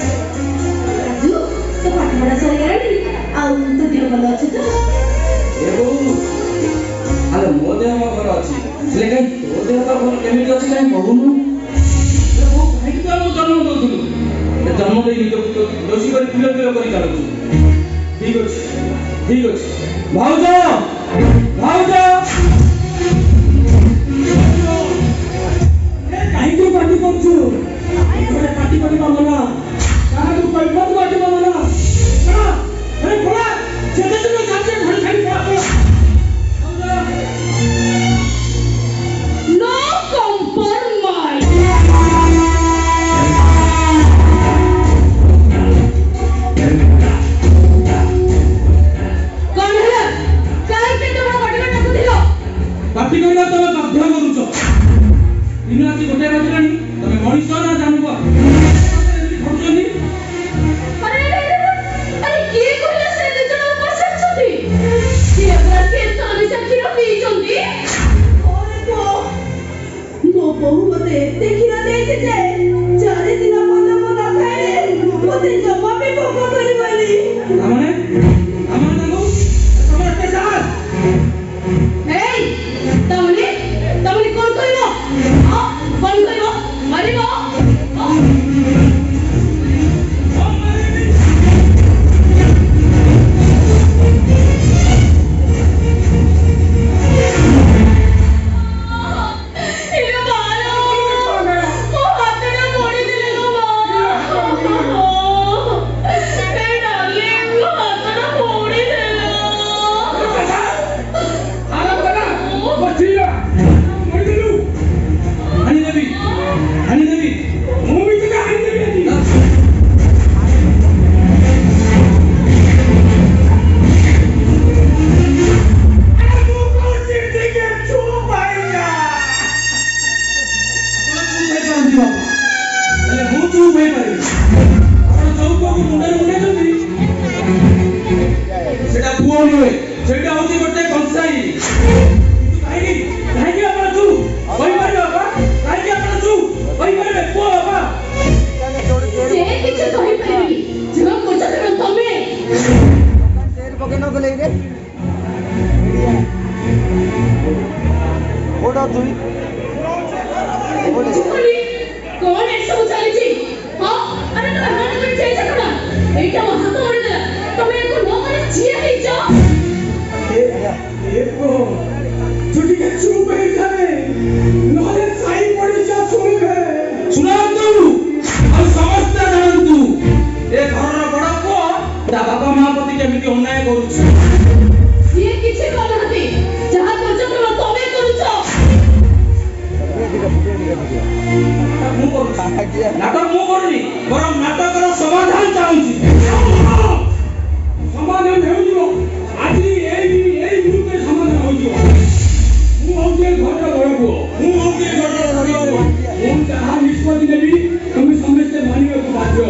राजू तो पाठपढ़ा सरिगलानी आउ तो देह भल अछि तो अरे मो देह भल अछि से कहीं तो देह तो भल केमिति अछि कहीं कहूनु वो भाई तो हम जन्म दउथुलु ए जन्म दे निज पुत्र दोषी कर पिलो पिलो करी चालु ठीक अछि भाउजा भाउजा ए काहे तू पार्टी करछु अरे पार्टी करबा मना काहे तू पैसा तू पार्टी मना ना अरे खोला जेते तुम जाते घर खाली पड़ा नो कॉम्प्रोमाइज कौन है काहे के तुम पार्टी करना दिलो पार्टी करना तो बाध्य करूछ दिन राति गोटे राजरानी तमे मनीष ना जानबो भौजनी अरे के कहले से दे जण ऊपर छछती के अगर के ताली से खीर पीचंती अरे तो मो बहु मते देखिरा देखे जे चारि दिन पदा पदा खाए मते जमा पे भोग करबानी हमने लो तमर के साथ ए तमली कौन कइलो हां कौन कइलो मारिबो कौन है सब चली छी हां अरे तो मन में जाई जकड़ा एटा हाथ ओरे दे तमे को नो माने जिए ही जा ए को छुटी के चुप है जाने नहले साई पड़ी जा सुन के सुनांतु और समस्त जानंतु ए घरर बड़ को ता बाबा मां प्रति केमिति अन्याय करूछ ये किछि करनती जहां कर्तव्य तमे करूछ नाटक मु करनी बरम नाटकर समाधान चाहूची समाधान हेउजियो आजी एई मुके समाधान होजियो मु होजे घरटा रहबो मु होजे घरटा रहबो मु जहा निष्पत्ति देबी तुम समस्त मानियो को बाध्य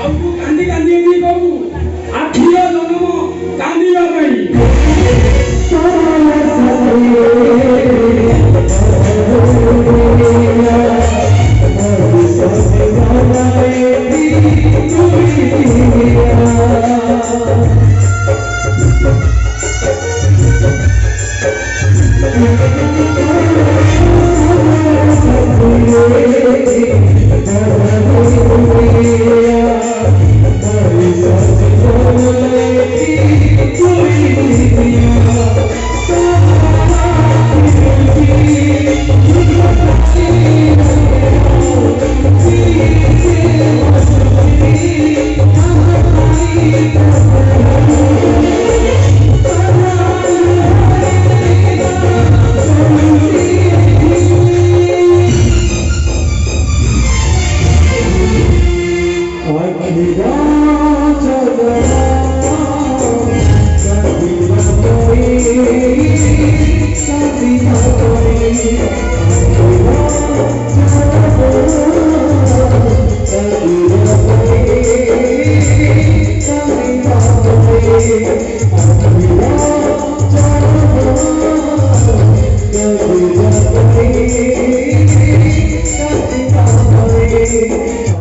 अब तू कांदी कांदी भी कहू आखिया जन्म कांदीबा पई Yeah. Thank you.